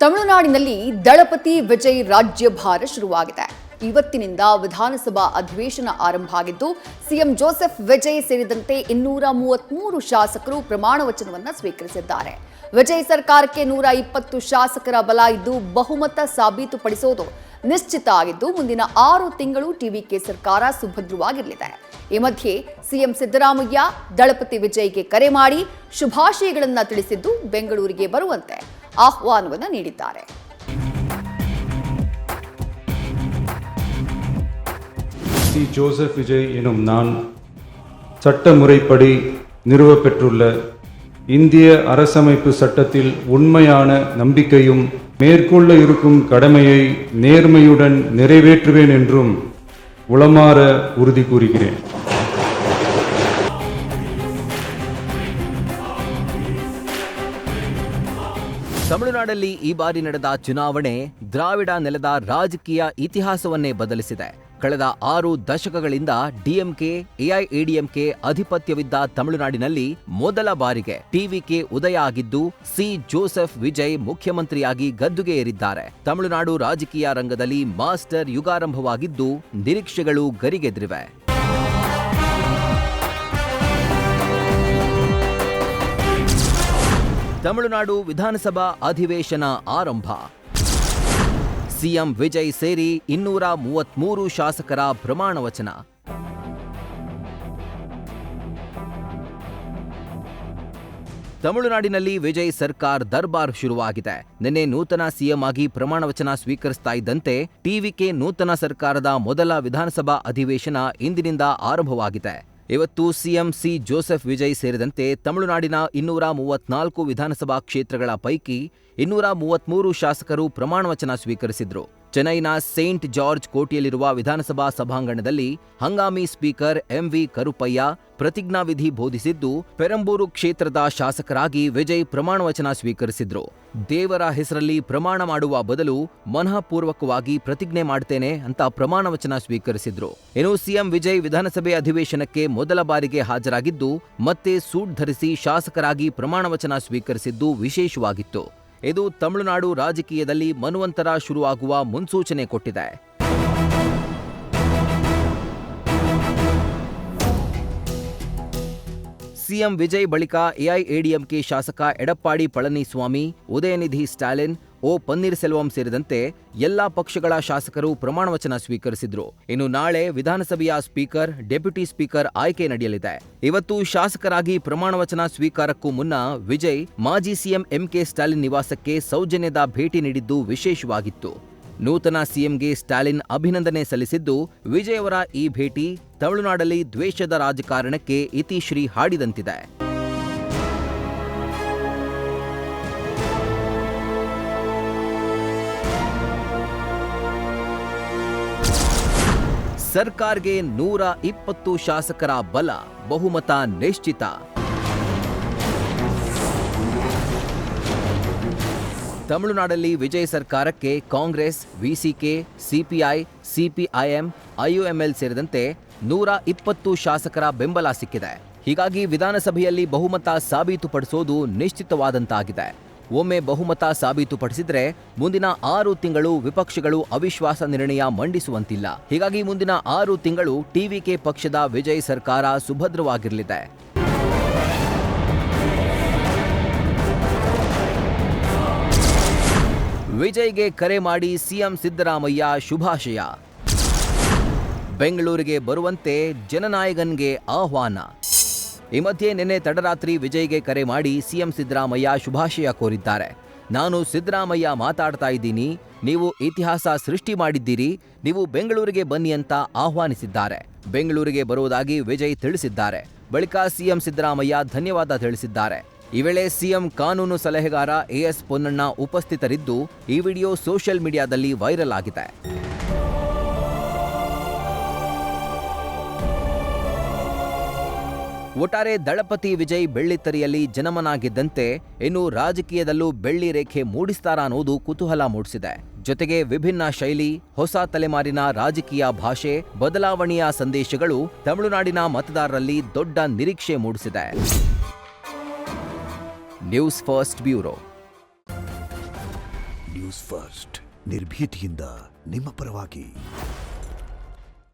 ತಮಿಳುನಾಡಿನಲ್ಲಿ ದಳಪತಿ ವಿಜಯ್ ರಾಜ್ಯಭಾರ ಶುರುವಾಗಿದೆ. ಇವತ್ತಿನಿಂದ ವಿಧಾನಸಭಾ ಅಧಿವೇಶನ ಆರಂಭ ಆಗಿದ್ದು ಸಿಎಂ ಜೋಸೆಫ್ ವಿಜಯ್ ಸೇರಿದಂತೆ 233 ಶಾಸಕರು ಪ್ರಮಾಣ ವಚನವನ್ನು ಸ್ವೀಕರಿಸಿದ್ದಾರೆ. ವಿಜಯ್ ಸರ್ಕಾರಕ್ಕೆ 120 ಶಾಸಕರ ಬಲ ಇದ್ದು ಬಹುಮತ ಸಾಬೀತುಪಡಿಸೋದು ನಿಶ್ಚಿತ ಆಗಿದ್ದು ಮುಂದಿನ 6 ತಿಂಗಳು ಟಿವಿಕೆ ಸರ್ಕಾರ ಸುಭದ್ರವಾಗಿರಲಿದೆ. ಈ ಮಧ್ಯೆ ಸಿಎಂ ಸಿದ್ದರಾಮಯ್ಯ ದಳಪತಿ ವಿಜಯ್ಗೆ ಕರೆ ಮಾಡಿ ಶುಭಾಶಯಗಳನ್ನು ತಿಳಿಸಿದ್ದು ಬೆಂಗಳೂರಿಗೆ ಬರುವಂತೆ ಆಹ್ವಾನವನ್ನು ನೀಡಿದ್ದಾರೆ. சி ஜோசப் விஜய் எனும் நான் சட்டமுறைப்படி நிறுவப்பெற்றுள்ள இந்திய அரசமைப்பு சட்டத்தில் உண்மையான நம்பிக்கையும் மேற்கொள்ள இருக்கும் கடமையை நேர்மையுடன் நிறைவேற்றுவேன் என்றும் உளமாற உறுதி கூறுகிறேன். ತಮಿಳುನಾಡಲ್ಲಿ ಈ ಬಾರಿ ನಡೆದ ಚುನಾವಣೆ ದ್ರಾವಿಡ ನೆಲದ ರಾಜಕೀಯ ಇತಿಹಾಸವನ್ನೇ ಬದಲಿಸಿದೆ. ಕಳೆದ 6 ದಶಕಗಳಿಂದ ಡಿಎಂಕೆ, ಎಐಎಡಿಎಂಕೆ ಅಧಿಪತ್ಯವಿದ್ದ ತಮಿಳುನಾಡಿನಲ್ಲಿ ಮೊದಲ ಬಾರಿಗೆ ಟಿವಿಕೆ ಉದಯ ಆಗಿದ್ದು ಸಿ ಜೋಸೆಫ್ ವಿಜಯ್ ಮುಖ್ಯಮಂತ್ರಿಯಾಗಿ ಗದ್ದುಗೆ ಏರಿದ್ದಾರೆ. ತಮಿಳುನಾಡು ರಾಜಕೀಯ ರಂಗದಲ್ಲಿ ಮಾಸ್ಟರ್ ಯುಗಾರಂಭವಾಗಿದ್ದು ನಿರೀಕ್ಷೆಗಳು ಗರಿಗೆದರಿವೆ. ತಮಿಳುನಾಡು ವಿಧಾನಸಭಾ ಅಧಿವೇಶನ ಆರಂಭ. ಸಿಎಂ ವಿಜಯ್ ಸೇರಿ 233 ಶಾಸಕರ ಪ್ರಮಾಣ ವಚನ. ತಮಿಳುನಾಡಿನಲ್ಲಿ ವಿಜಯ್ ಸರ್ಕಾರ್ ದರ್ಬಾರ್ ಶುರುವಾಗಿದೆ. ನಿನ್ನೆ ನೂತನ ಸಿಎಂ ಆಗಿ ಪ್ರಮಾಣ ವಚನ ಸ್ವೀಕರಿಸ್ತಾ ಇದ್ದಂತೆ ಟಿವಿಕೆ ನೂತನ ಸರ್ಕಾರದ ಮೊದಲ ವಿಧಾನಸಭಾ ಅಧಿವೇಶನ ಇಂದಿನಿಂದ ಆರಂಭವಾಗಿದೆ. ಇವತ್ತು ಸಿಎಂ ಸಿ ಜೋಸೆಫ್ ವಿಜಯ್ ಸೇರಿದಂತೆ ತಮಿಳುನಾಡಿನ 234 ವಿಧಾನಸಭಾ ಕ್ಷೇತ್ರಗಳ ಪೈಕಿ 233 ಶಾಸಕರು ಪ್ರಮಾಣ ವಚನ ಸ್ವೀಕರಿಸಿದ್ರು. ಚೆನ್ನೈನ ಸೇಂಟ್ ಜಾರ್ಜ್ ಕೋಟೆಯಲ್ಲಿರುವ ವಿಧಾನಸಭಾ ಸಭಾಂಗಣದಲ್ಲಿ ಹಂಗಾಮಿ ಸ್ಪೀಕರ್ ಎಂವಿ ಕರುಪಯ್ಯ ಪ್ರತಿಜ್ಞಾವಿಧಿ ಬೋಧಿಸಿದ್ದು, ಪೆರಂಬೂರು ಕ್ಷೇತ್ರದ ಶಾಸಕರಾಗಿ ವಿಜಯ್ ಪ್ರಮಾಣ ವಚನ ಸ್ವೀಕರಿಸಿದ್ರು. ದೇವರ ಹೆಸರಲ್ಲಿ ಪ್ರಮಾಣ ಮಾಡುವ ಬದಲು ಮನಃಪೂರ್ವಕವಾಗಿ ಪ್ರತಿಜ್ಞೆ ಮಾಡ್ತೇನೆ ಅಂತ ಪ್ರಮಾಣ ವಚನ ಸ್ವೀಕರಿಸಿದ್ರು. ಇನ್ನು ಸಿಎಂ ವಿಜಯ್ ವಿಧಾನಸಭೆ ಅಧಿವೇಶನಕ್ಕೆ ಮೊದಲ ಬಾರಿಗೆ ಹಾಜರಾಗಿದ್ದು ಮತ್ತೆ ಸೂಟ್ ಧರಿಸಿ ಶಾಸಕರಾಗಿ ಪ್ರಮಾಣ ವಚನ ಸ್ವೀಕರಿಸಿದ್ದು ವಿಶೇಷವಾಗಿತ್ತು. ಇದು ತಮಿಳುನಾಡು ರಾಜಕೀಯದಲ್ಲಿ ಮನ್ವಂತರ ಶುರುವಾಗುವ ಮುನ್ಸೂಚನೆ ಕೊಟ್ಟಿದೆ. ಸಿಎಂ ವಿಜಯ್ ಬಳಿಕ ಎಐಎಡಿಎಂಕೆ ಶಾಸಕ ಎಡಪ್ಪಾಡಿ ಪಳನಿಸ್ವಾಮಿ, ಉದಯನಿಧಿ ಸ್ಟಾಲಿನ್, ಓ ಪನ್ನೀರ್ಸೆಲ್ವಂ ಸೇರಿದಂತೆ ಎಲ್ಲಾ ಪಕ್ಷಗಳ ಶಾಸಕರು ಪ್ರಮಾಣ ವಚನ ಸ್ವೀಕರಿಸಿದ್ರು. ಇನ್ನು ನಾಳೆ ವಿಧಾನಸಭೆಯ ಸ್ಪೀಕರ್, ಡೆಪ್ಯೂಟಿ ಸ್ಪೀಕರ್ ಆಯ್ಕೆ ನಡೆಯಲಿದೆ. ಇವತ್ತು ಶಾಸಕರಾಗಿ ಪ್ರಮಾಣ ವಚನ ಸ್ವೀಕಾರಕ್ಕೂ ಮುನ್ನ ವಿಜಯ್ ಮಾಜಿ ಸಿಎಂ ಎಂಕೆ ಸ್ಟಾಲಿನ್ ನಿವಾಸಕ್ಕೆ ಸೌಜನ್ಯದ ಭೇಟಿ ನೀಡಿದ್ದು ವಿಶೇಷವಾಗಿತ್ತು. ನೂತನ ಸಿಎಂಗೆ ಸ್ಟಾಲಿನ್ ಅಭಿನಂದನೆ ಸಲ್ಲಿಸಿದ್ದು, ವಿಜಯ್ ಅವರ ಈ ಭೇಟಿ ತಮಿಳುನಾಡಲ್ಲಿ ದ್ವೇಷದ ರಾಜಕಾರಣಕ್ಕೆ ಇತಿಶ್ರೀ ಹಾಡಿದಂತಿದೆ. ಸರ್ಕಾರ್ಗೆ 120 ಶಾಸಕರ ಬಲ, ಬಹುಮತ ನಿಶ್ಚಿತ. ತಮಿಳುನಾಡಲ್ಲಿ ವಿಜಯ್ ಸರ್ಕಾರಕ್ಕೆ Congress, VCK, CPI, CPIM, IUML ಸೇರಿದಂತೆ 120 ಶಾಸಕರ ಬೆಂಬಲ ಸಿಕ್ಕಿದೆ. ಹೀಗಾಗಿ ವಿಧಾನಸಭೆಯಲ್ಲಿ ಬಹುಮತ ಸಾಬೀತುಪಡಿಸೋದು ನಿಶ್ಚಿತವಾದಂತಾಗಿದೆ. ಒಮ್ಮೆ ಬಹುಮತ ಸಾಬೀತುಪಡಿಸಿದ್ರೆ ಮುಂದಿನ 6 ತಿಂಗಳು ವಿಪಕ್ಷಗಳು ಅವಿಶ್ವಾಸ ನಿರ್ಣಯ ಮಂಡಿಸುವಂತಿಲ್ಲ. ಹೀಗಾಗಿ ಮುಂದಿನ 6 ತಿಂಗಳು ಟಿವಿಕೆ ಪಕ್ಷದ ವಿಜಯ್ ಸರ್ಕಾರ ಸುಭದ್ರವಾಗಿರಲಿದೆ. ವಿಜಯ್ಗೆ ಕರೆ ಮಾಡಿ ಸಿಎಂ ಸಿದ್ದರಾಮಯ್ಯ ಶುಭಾಶಯ. ಬೆಂಗಳೂರಿಗೆ ಬರುವಂತೆ ಜನನಾಯಕನ್ಗೆ ಆಹ್ವಾನ. ಈ ಮಧ್ಯೆ ನಿನ್ನೆ ತಡರಾತ್ರಿ ವಿಜಯ್ಗೆ ಕರೆ ಮಾಡಿ ಸಿಎಂ ಸಿದ್ದರಾಮಯ್ಯ ಶುಭಾಶಯ ಕೋರಿದ್ದಾರೆ. ನಾನು ಸಿದ್ದರಾಮಯ್ಯ ಮಾತಾಡ್ತಾ ಇದ್ದೀನಿ, ನೀವು ಇತಿಹಾಸ ಸೃಷ್ಟಿ ಮಾಡಿದ್ದೀರಿ, ನೀವು ಬೆಂಗಳೂರಿಗೆ ಬನ್ನಿ ಅಂತ ಆಹ್ವಾನಿಸಿದ್ದಾರೆ. ಬೆಂಗಳೂರಿಗೆ ಬರುವುದಾಗಿ ವಿಜಯ್ ತಿಳಿಸಿದ್ದಾರೆ. ಬಳಿಕ ಸಿಎಂ ಸಿದ್ದರಾಮಯ್ಯ ಧನ್ಯವಾದ ತಿಳಿಸಿದ್ದಾರೆ. ಈ ವೇಳೆ ಸಿಎಂ ಕಾನೂನು ಸಲಹೆಗಾರ ಎಎಸ್ ಪೊನ್ನಣ್ಣ ಉಪಸ್ಥಿತರಿದ್ದು ಈ ವಿಡಿಯೋ ಸೋಷಿಯಲ್ ಮೀಡಿಯಾದಲ್ಲಿ ವೈರಲ್ ಆಗಿದೆ. ಒಟ್ಟಾರೆ ದಳಪತಿ ವಿಜಯ್ ಬೆಳ್ಳಿತೆರೆಯಲ್ಲಿ ಜನಮನ ಗೆದ್ದಂತೆ ಇನ್ನು ರಾಜಕೀಯದಲ್ಲೂ ಬೆಳ್ಳಿ ರೇಖೆ ಮೂಡಿಸ್ತಾರಾ ಅನ್ನೋದು ಕುತೂಹಲ ಮೂಡಿಸಿದೆ. ಜೊತೆಗೆ ವಿಭಿನ್ನ ಶೈಲಿ, ಹೊಸ ತಲೆಮಾರಿನ ರಾಜಕೀಯ ಭಾಷೆ, ಬದಲಾವಣೆಯ ಸಂದೇಶಗಳು ತಮಿಳುನಾಡಿನ ಮತದಾರರಲ್ಲಿ ದೊಡ್ಡ ನಿರೀಕ್ಷೆ ಮೂಡಿಸಿದೆ. News first bureau. News first ನಿರ್ಭೀತಿಯಿಂದ ನಿಮ್ಮ ಪರವಾಗಿ.